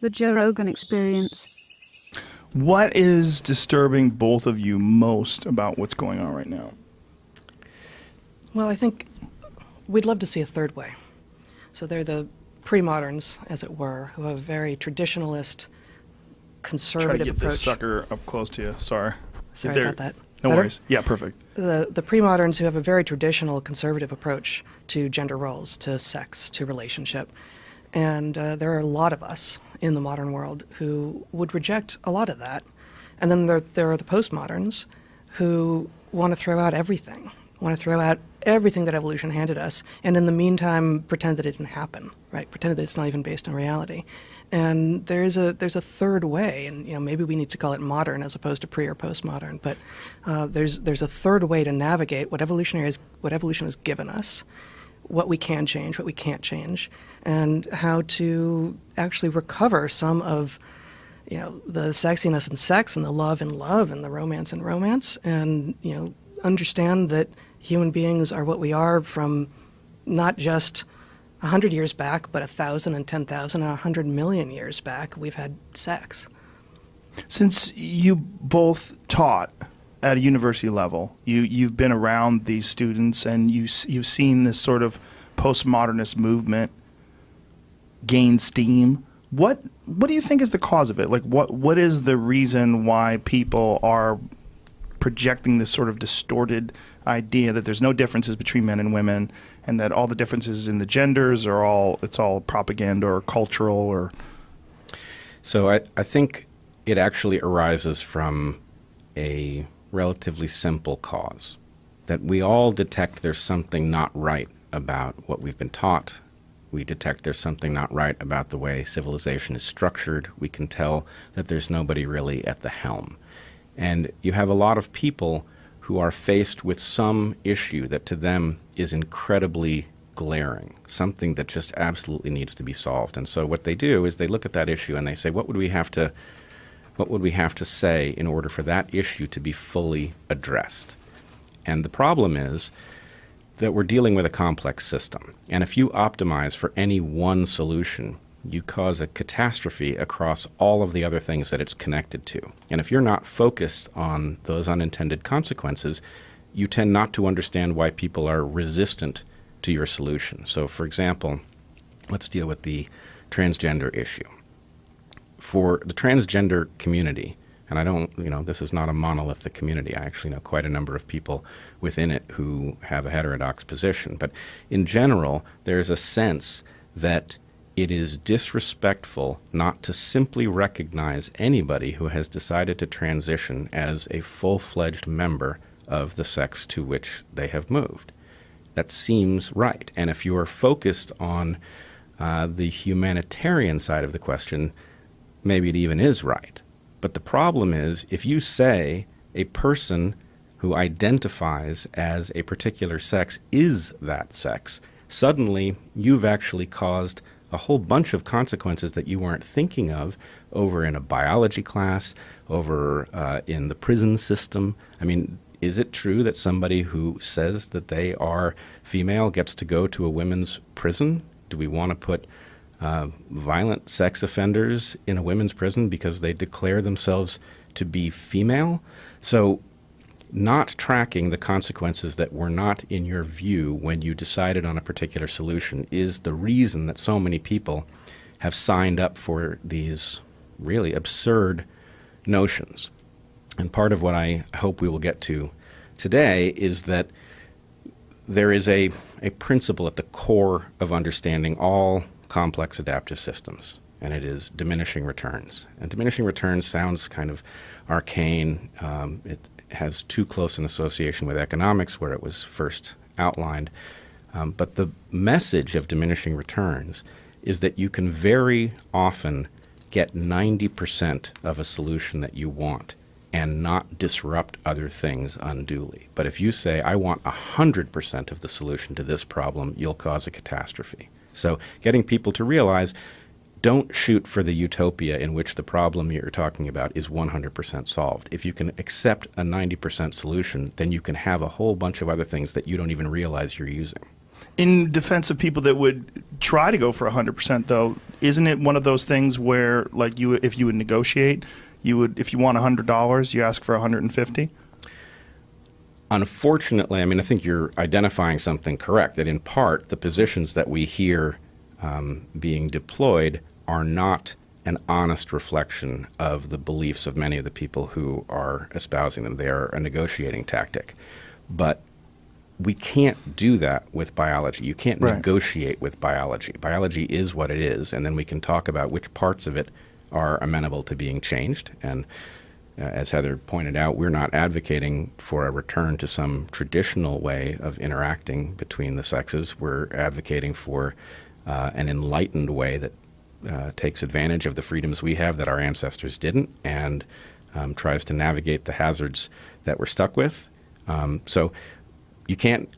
The Joe Rogan Experience. What is disturbing both of you most about what's going on right now? Well, I think we'd love to see a third way. So they're the pre-moderns, as it were, who have a very traditionalist, Try to conservative get approach. this sucker up close to you. Sorry. Sorry There- about that. No Better? worries. Yeah, perfect. The pre-moderns who have a very traditional, conservative approach to gender roles, to sex, to relationship. And there are a lot of us in the modern world who would reject a lot of that. And then there are the postmoderns who want to throw out everything, want to throw out everything that evolution handed us, and in the meantime pretend that it didn't happen, right? Pretend that it's not even based on reality. And there's a third way, and maybe we need to call it modern as opposed to pre or postmodern. But there's a third way to navigate what evolution has given us, what we can change, what we can't change, and how to actually recover some of the sexiness in sex and the love in love and the romance in romance, and understand that human beings are what we are from not just 100 years back, but 1,000 and 10,000 and 100 million years back. We've had sex. Since you both taught at a university level, you've been around these students and you've seen this sort of postmodernist movement gain steam. What do you think is the cause of it? Like what is the reason why people are projecting this sort of distorted idea that there's no differences between men and women, and that all the differences in the genders are it's all propaganda or cultural or... So I think it actually arises from a relatively simple cause, that we all detect there's something not right about what we've been taught. We detect there's something not right about the way civilization is structured. We can tell that there's nobody really at the helm. And you have a lot of people who are faced with some issue that to them is incredibly glaring, something that just absolutely needs to be solved. And so what they do is they look at that issue and they say, what would we have to say in order for that issue to be fully addressed? And the problem is that we're dealing with a complex system. And if you optimize for any one solution, you cause a catastrophe across all of the other things that it's connected to. And if you're not focused on those unintended consequences, you tend not to understand why people are resistant to your solution. So, for example, let's deal with the transgender issue. For the transgender community, and this is not a monolithic community. I actually know quite a number of people within it who have a heterodox position. But in general, there's a sense that it is disrespectful not to simply recognize anybody who has decided to transition as a full-fledged member of the sex to which they have moved. That seems right. And if you are focused on the humanitarian side of the question, maybe it even is right. But the problem is, if you say a person who identifies as a particular sex is that sex, suddenly you've actually caused a whole bunch of consequences that you weren't thinking of over in a biology class, over in the prison system. I mean, is it true that somebody who says that they are female gets to go to a women's prison? Do we want to put violent sex offenders in a women's prison because they declare themselves to be female? So not tracking the consequences that were not in your view when you decided on a particular solution is the reason that so many people have signed up for these really absurd notions. And part of what I hope we will get to today is that there is a principle at the core of understanding all complex adaptive systems, and it is diminishing returns. And diminishing returns sounds kind of arcane. It has too close an association with economics, where it was first outlined. But the message of diminishing returns is that you can very often get 90% of a solution that you want and not disrupt other things unduly. But if you say, I want 100% of the solution to this problem, you'll cause a catastrophe. So getting people to realize, don't shoot for the utopia in which the problem you're talking about is 100% solved. If you can accept a 90% solution, then you can have a whole bunch of other things that you don't even realize you're using. In defense of people that would try to go for 100%, though, isn't it one of those things where, like, if you would negotiate, if you want $100, you ask for 150? Unfortunately, I mean, I think you're identifying something correct, that in part the positions that we hear being deployed are not an honest reflection of the beliefs of many of the people who are espousing them. They are a negotiating tactic. But we can't do that with biology. You can't negotiate with biology. Biology is what it is, and then we can talk about which parts of it are amenable to being changed. And as Heather pointed out, we're not advocating for a return to some traditional way of interacting between the sexes. We're advocating for an enlightened way that takes advantage of the freedoms we have that our ancestors didn't, and tries to navigate the hazards that we're stuck with. So you can't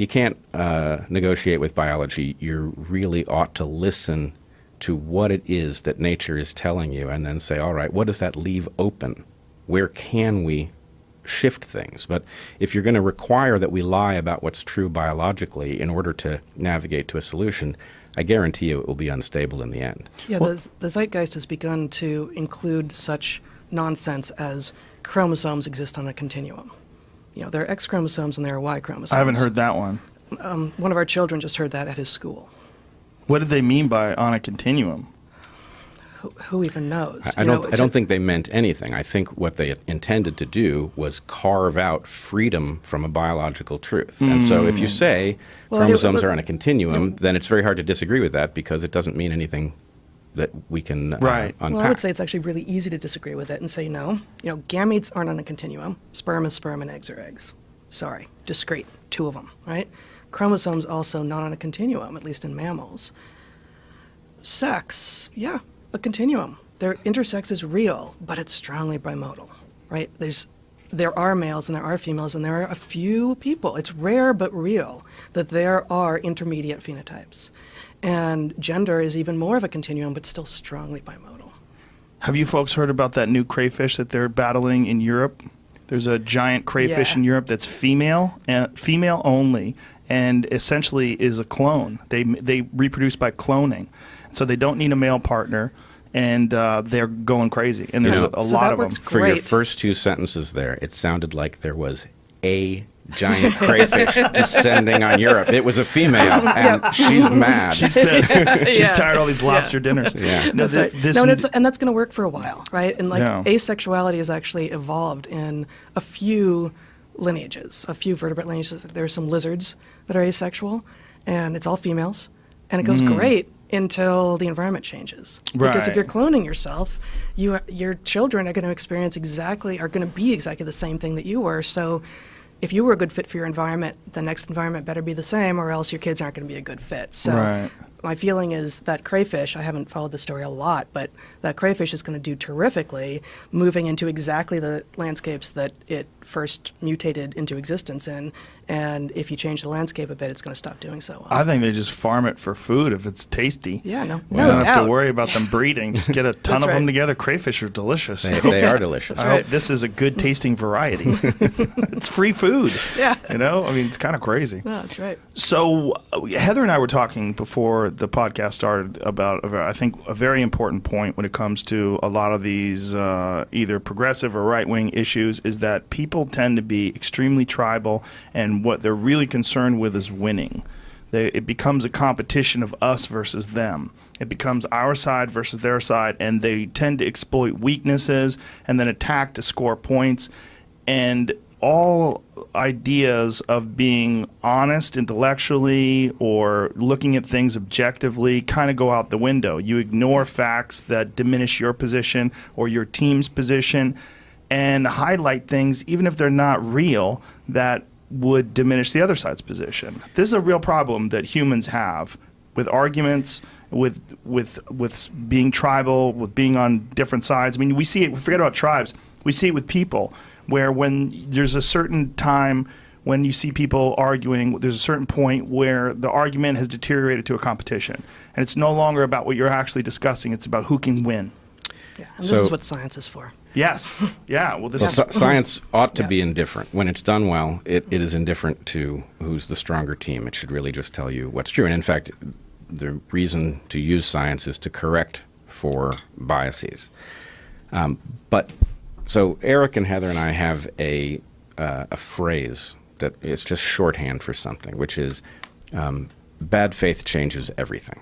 negotiate with biology. You really ought to listen to what it is that nature is telling you, and then say, all right, what does that leave open? Where can we shift things? But if you're going to require that we lie about what's true biologically in order to navigate to a solution, I guarantee you it will be unstable in the end. Yeah, the zeitgeist has begun to include such nonsense as chromosomes exist on a continuum. You know, there are X chromosomes and there are Y chromosomes. I haven't heard that one. One of our children just heard that at his school. What did they mean by on a continuum? Who even knows? I don't think they meant anything. I think what they intended to do was carve out freedom from a biological truth. And so if you say chromosomes are on a continuum, then it's very hard to disagree with that, because it doesn't mean anything that we can unpack. Well, I would say it's actually really easy to disagree with it and say, no, gametes aren't on a continuum. Sperm is sperm and eggs are eggs. Sorry, discrete, two of them, right? Chromosomes also not on a continuum, at least in mammals. Sex, yeah, a continuum. Intersex is real, but it's strongly bimodal, right? There are males and there are females, and there are a few people, it's rare but real, that there are intermediate phenotypes. And gender is even more of a continuum, but still strongly bimodal. Have you folks heard about that new crayfish that they're battling in Europe? There's a giant crayfish in Europe that's female only, and essentially is a clone. They reproduce by cloning. So they don't need a male partner, and they're going crazy. And there's a lot of them. For your first two sentences there, it sounded like there was a giant crayfish descending on Europe. It was a female, and she's mad. She's pissed. She's tired of all these lobster dinners. Yeah. No, that's right. And that's going to work for a while, right? And asexuality has actually evolved in a few lineages, a few vertebrate lineages. There are some lizards that are asexual, and it's all females, and it goes great until the environment changes. Because if you're cloning yourself, your children are going to be exactly the same thing that you were. So if you were a good fit for your environment, the next environment better be the same, or else your kids aren't going to be a good fit. So my feeling is that crayfish, I haven't followed the story a lot, but that crayfish is going to do terrifically moving into exactly the landscapes that it first mutated into existence in. And if you change the landscape a bit, it's going to stop doing so well. I think they just farm it for food if it's tasty. Yeah, no You don't have to worry about them breeding. Just get a ton of them together. Crayfish are delicious. They are delicious. I hope this is a good tasting variety. It's free food. Yeah. I mean, it's kind of crazy. No, that's right. So Heather and I were talking before the podcast started about, I think, a very important point when it comes to a lot of these either progressive or right-wing issues, is that people tend to be extremely tribal, and what they're really concerned with is winning. It becomes a competition of us versus them. It becomes our side versus their side, and they tend to exploit weaknesses and then attack to score points. And all ideas of being honest intellectually or looking at things objectively kind of go out the window. You ignore facts that diminish your position or your team's position, and highlight things, even if they're not real, that would diminish the other side's position. This is a real problem that humans have with arguments, with being tribal, with being on different sides. I mean, we see it, forget about tribes, we see it with people, where when there's a certain time when you see people arguing, there's a certain point where the argument has deteriorated to a competition. And it's no longer about what you're actually discussing, it's about who can win. Yeah, and this So- is what science is for. Yes. Yeah. Well, this Well, is science ought to Yeah. be indifferent. When it's done well, it is indifferent to who's the stronger team. It should really just tell you what's true. And in fact, the reason to use science is to correct for biases. But so Eric and Heather and I have a phrase that it's just shorthand for something, which is bad faith changes everything.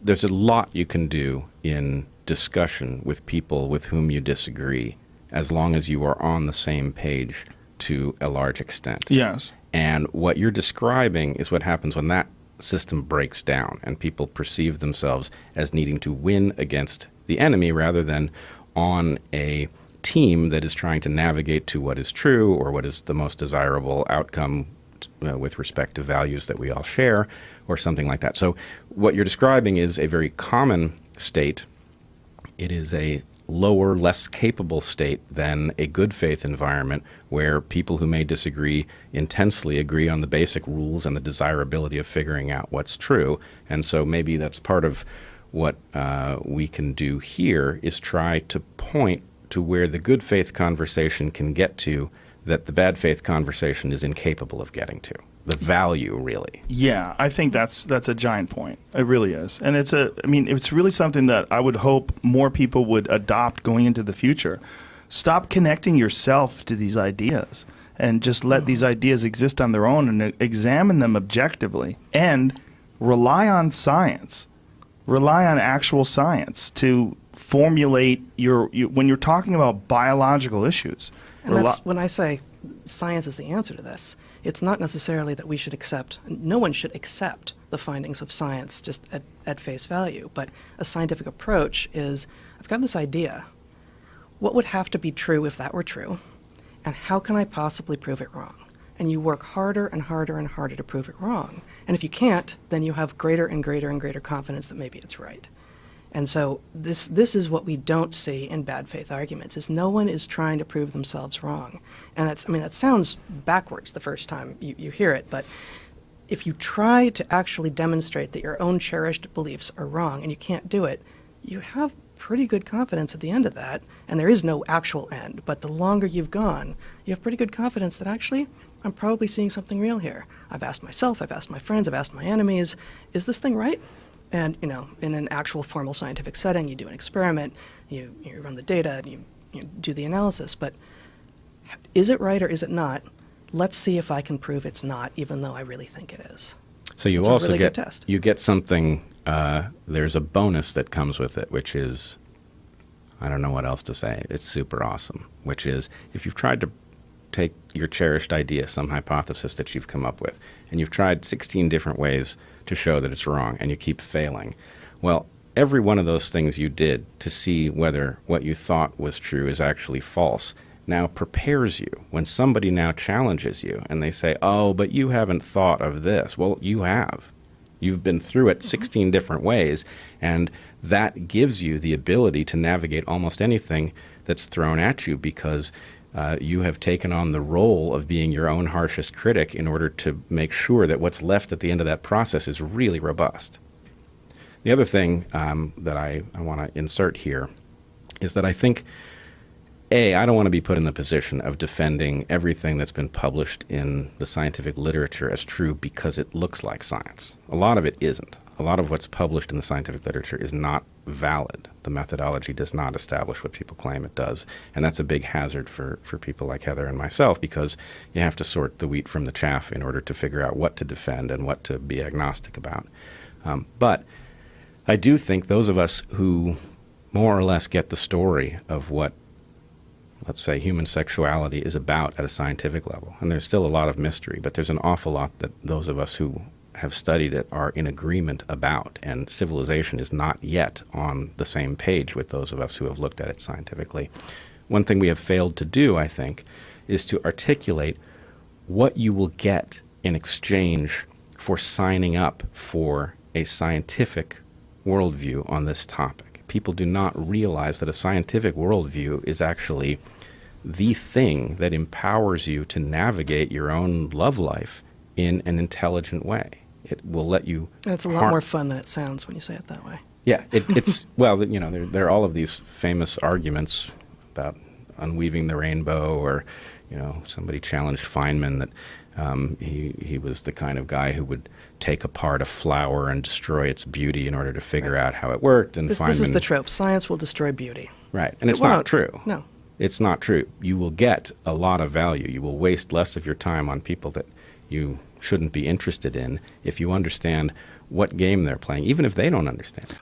There's a lot you can do in discussion with people with whom you disagree, as long as you are on the same page to a large extent. yes. And what you're describing is what happens when that system breaks down and people perceive themselves as needing to win against the enemy rather than on a team that is trying to navigate to what is true or what is the most desirable outcome with respect to values that we all share or something like that. So what you're describing is a very common state. It is a lower, less capable state than a good faith environment where people who may disagree intensely agree on the basic rules and the desirability of figuring out what's true. And so maybe that's part of what we can do here is try to point to where the good faith conversation can get to that the bad faith conversation is incapable of getting to. The value, really. Yeah, I think that's a giant point. It really is. And it's really something that I would hope more people would adopt going into the future. Stop connecting yourself to these ideas and just let these ideas exist on their own and examine them objectively and rely on science. Rely on actual science to formulate when you're talking about biological issues. And that's when I say science is the answer to this. It's not necessarily that we should accept, no one should accept the findings of science just at face value, but a scientific approach is, I've got this idea. What would have to be true if that were true? And how can I possibly prove it wrong? And you work harder and harder and harder to prove it wrong. And if you can't, then you have greater and greater and greater confidence that maybe it's right. And so this is what we don't see in bad faith arguments, is no one is trying to prove themselves wrong. And that sounds backwards the first time you hear it, but if you try to actually demonstrate that your own cherished beliefs are wrong and you can't do it, you have pretty good confidence at the end of that, and there is no actual end, but the longer you've gone, you have pretty good confidence that actually, I'm probably seeing something real here. I've asked myself, I've asked my friends, I've asked my enemies, is this thing right? And, in an actual formal scientific setting, you do an experiment, you run the data, and you do the analysis. But is it right or is it not? Let's see if I can prove it's not, even though I really think it is. So you It's a also really get good test. you get something. There's a bonus that comes with it, which is, I don't know what else to say. It's super awesome. Which is, if you've tried to take your cherished idea, some hypothesis that you've come up with, and you've tried 16 different ways to show that it's wrong, and you keep failing. Well, every one of those things you did to see whether what you thought was true is actually false now prepares you. When somebody now challenges you and they say, oh, but you haven't thought of this. Well, you have. You've been through it 16 different ways, and that gives you the ability to navigate almost anything that's thrown at you because you have taken on the role of being your own harshest critic in order to make sure that what's left at the end of that process is really robust. The other thing that I want to insert here is that I think, I don't want to be put in the position of defending everything that's been published in the scientific literature as true because it looks like science. A lot of it isn't. A lot of what's published in the scientific literature is not valid. The methodology does not establish what people claim it does. And that's a big hazard for people like Heather and myself because you have to sort the wheat from the chaff in order to figure out what to defend and what to be agnostic about. But I do think those of us who more or less get the story of what, let's say, human sexuality is about at a scientific level, and there's still a lot of mystery, but there's an awful lot that those of us who have studied it are in agreement about, and civilization is not yet on the same page with those of us who have looked at it scientifically. One thing we have failed to do, I think, is to articulate what you will get in exchange for signing up for a scientific worldview on this topic. People do not realize that a scientific worldview is actually the thing that empowers you to navigate your own love life in an intelligent way. It will let you... And it's a lot more fun than it sounds when you say it that way. Yeah, it's well, there are all of these famous arguments about unweaving the rainbow, or somebody challenged Feynman that he was the kind of guy who would take apart a flower and destroy its beauty in order to figure out how it worked. And This Feynman, is the trope. Science will destroy beauty. right, and it's It not won't. true. No. It's not true. You will get a lot of value. You will waste less of your time on people that you shouldn't be interested in if you understand what game they're playing, even if they don't understand.